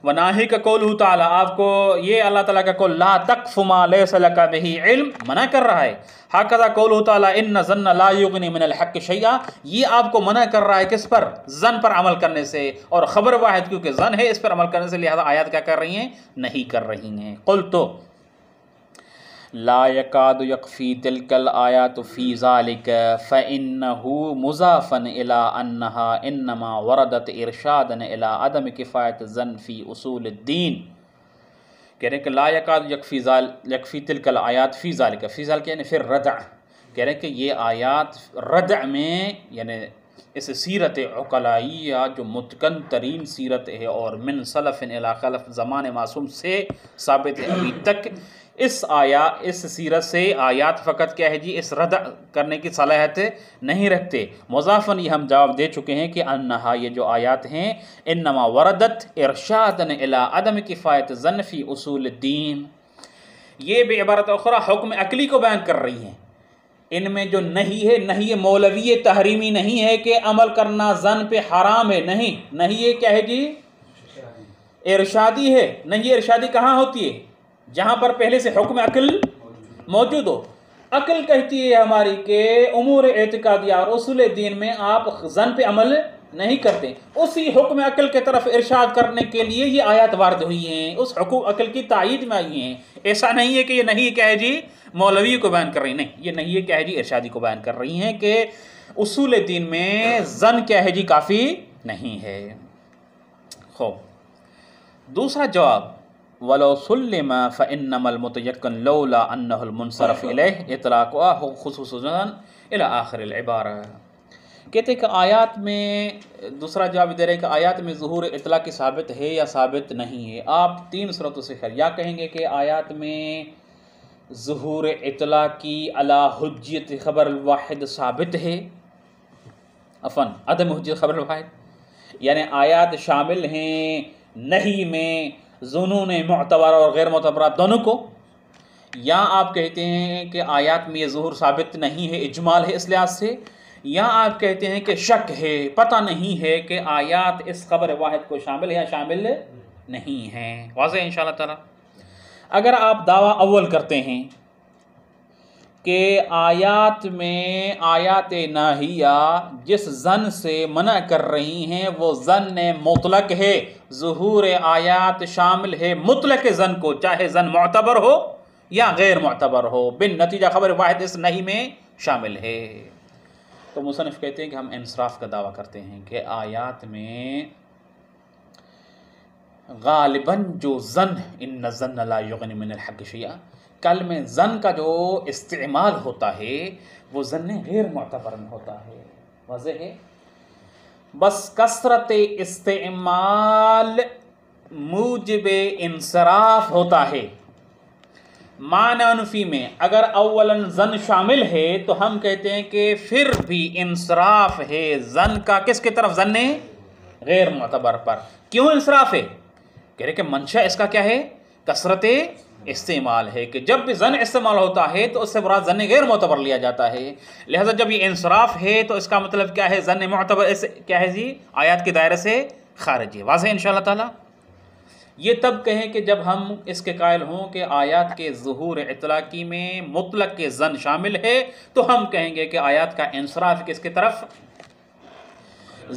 وناہی کا قولہ تعالی، آپ کو یہ اللہ تعالیٰ کا قول لا تقف ما لیس لک بہ علم منع کر رہا ہے، ہکذا قولہ تعالی ان الظن لا یغنی من الحق شیئا، یہ آپ کو منع کر رہا ہے کس پر؟ ظن پر عمل کرنے سے، اور خبر واحد کیونکہ ظن ہے اس پر عمل کرنے سے، لہذا آیات کیا کر رہی ہیں؟ نہیں کر رہی ہیں۔ قلت لا يكاد يكفي تلك الآيات في ذلك فإنه مضافا إلى أنها إنما وردت إرشادا إلى عدم كفاية الظن في أصول الدين، کہہ رہے ہیں کہ لا يكاد يكفي تلك الآيات في ذلك، في ذلك یعنی پھر ردع، کہہ رہے ہیں کہ یہ آیات ردع میں یعنی اس سیرت عقلائیہ جو متقن ترین سیرت ہے اور من سلف الی خلف زمان معصوم سے ثابت ہے ابھی تک، اس سیرت سے آیات فقط کیا ہے جی اس ردع کرنے کی صلاحیت نہیں رکھتے۔ مضافاً یہ ہم جواب دے چکے ہیں کہ انہا یہ جو آیات ہیں انما وردت ارشادا الی عدم کفایت الظن فی اصول الدین، یہ بعبارت اخرى حکم عقلی کو بیان کر رہی ہیں۔ ان میں جو نہیں ہے، نہیں مولوی تحریمی نہیں ہے کہ عمل کرنا ظن پہ حرام ہے، نہیں یہ کیا ہے جی ارشادی ہے۔ نہیں ارشادی کہاں ہوتی ہے؟ جہاں پر پہلے سے حکم عقل موجود ہو۔ عقل کہتی ہے ہماری کہ امور اعتقادیہ اور اصول دین میں آپ ظن پہ عمل نہیں کرتے، اسی حکم عقل کے طرف ارشاد کرنے کے لیے یہ آیات وارد ہوئی ہیں، اس حکم عقل کی تائید میں آئی ہیں۔ ایسا نہیں ہے کہ یہ نہیں کیا ہے جی مولوی کو بیان کر رہی، نہیں یہ نہیں کیا ہے جی ارشادی کو بیان کر رہی ہیں کہ اصول دین میں ظن کیا ہے جی کافی نہیں ہے۔ خوب دوسرا جواب وَلَوْ سُلِّمَ فَإِنَّمَا الْمُتَيَقِّنُ لَوْلَا أَنَّهُ الْمُنصَرَفُ إِلَيْهِ إِطْلَاقُهُ خُصُوصًا إِلَى آخِرِ الْعِبَارَةِ، کہتے ہیں کہ آیات میں دوسرا جواب دے رہے ہیں کہ آیات میں ظہور اطلاع کی ثابت ہے یا ثابت نہیں ہے۔ آپ تین صورتوں سے خیر یا کہیں گے کہ آیات میں ظہور اطلاع کی علی حجیت خبر الواحد ثابت ہے، عدم حجیت خبر الواحد، یعنی آیات شامل ہیں نہیں میں ظنون معتبر اور غیر معتبرہ دونوں کو، یا آپ کہتے ہیں کہ آیات میں یہ ظہور ثابت نہیں ہے اجمال ہے اس لحاظ سے، یا آپ کہتے ہیں کہ شک ہے پتہ نہیں ہے کہ آیات اس خبر واحد کو شامل ہے یا شامل نہیں ہیں۔ واضح ہے انشاءاللہ تعالی؟ اگر آپ دعویٰ اول کرتے ہیں کہ آیات میں آیات ناہیہ جس ظن سے منع کر رہی ہیں وہ ظن مطلق ہے، ظہور آیات شامل ہے مطلق ظن کو، چاہے ظن معتبر ہو یا غیر معتبر ہو، بالنتیجہ خبر واحد اس نہیں میں شامل ہے۔ تو مصنف کہتے ہیں کہ ہم انصراف کا دعویٰ کرتے ہیں کہ آیات میں غالباً جو ظن ان الظن لا یغنی من الحق شیئا، کل میں ظن کا جو استعمال ہوتا ہے وہ ظن غیر معتبر میں ہوتا ہے۔ واضح ہے؟ بس کثرت استعمال موجب انصراف ہوتا ہے۔ معنی میں اگر اولاً ظن شامل ہے تو ہم کہتے ہیں کہ پھر بھی انصراف ہے ظن کا کس کی طرف؟ ظن غیر معتبر پر۔ کیوں انصراف ہے؟ کہہ رہے کہ منشا اس کا کیا ہے؟ کثرت استعمال ہے کہ جب بھی ظن استعمال ہوتا ہے تو اس سے مراد ظن غیر معتبر لیا جاتا ہے، لہذا جب یہ انصراف ہے تو اس کا مطلب کیا ہے؟ ظن معتبر کیا ہے جی آیات کے دائرے سے خارج ہے۔ واضح ہے انشاءاللہ تعالی؟ یہ تب کہیں کہ جب ہم اس کے قائل ہوں کہ آیات کے ظہور اطلاقی میں مطلق کے ظن شامل ہے، تو ہم کہیں گے کہ آیات کا انصراف کس کی طرف؟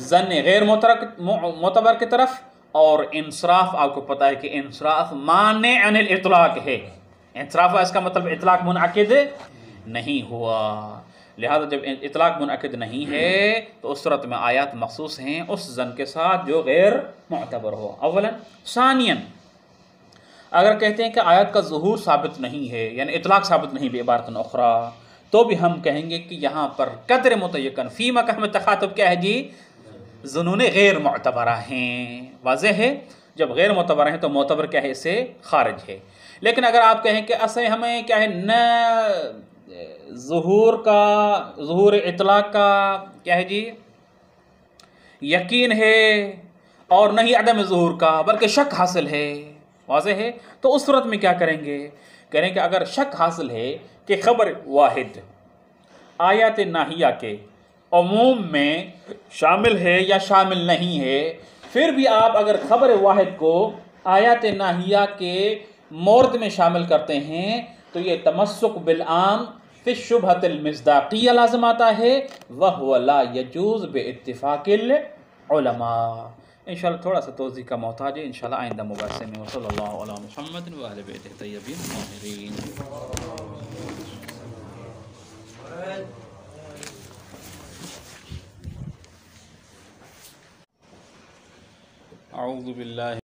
ظن غیر معتبر کی طرف، اور انصراف آپ کو پتہ ہے کہ انصراف مانع عن الاطلاق ہے، انصراف اس کا مطلب اطلاق منعقد نہیں ہوا، لہذا جب اطلاق منعقد نہیں ہے تو اس صورت میں آیات مخصوص ہیں اس ظن کے ساتھ جو غیر معتبر ہو، اولا۔ ثانیاً اگر کہتے ہیں کہ آیات کا ظہور ثابت نہیں ہے، یعنی اطلاق ثابت نہیں بعبارت اخرى، تو بھی ہم کہیں گے کہ یہاں پر قدر متیقن فی مقام تخاطب کیا ہے جی؟ ظنون غیر معتبرہ ہیں، واضح ہے؟ جب غیر معتبرہ ہیں تو معتبر کیا ہے؟ اس سے خارج ہے۔ لیکن اگر آپ کہیں کہ اصل ہمیں کیا ہے، نہ ظہور اطلاق کا کیا ہے جی یقین ہے، اور نہ ہی عدم ظہور کا، بلکہ شک حاصل ہے، واضح ہے؟ تو اس صورت میں کیا کریں گے؟ کریں کہ اگر شک حاصل ہے کہ خبر واحد آیات ناہیہ کے عموم میں شامل ہے یا شامل نہیں ہے، پھر بھی آپ اگر خبر واحد کو آیات ناہیہ کے مورد میں شامل کرتے ہیں تو یہ تمسک بالعام فی الشبہۃ المصداقیہ لازم آتا ہے، وَهُوَ لَا يَجُوزُ بِاتِّفَاقِ العلماء۔ انشاءاللہ تھوڑا سا توضیح کا محتاج ہے، انشاءاللہ آئندہ مباحثے میں۔ وصلی اللہ علی محمد وآل بیتہ الطیبین الطاہرین۔ اعوذ باللہ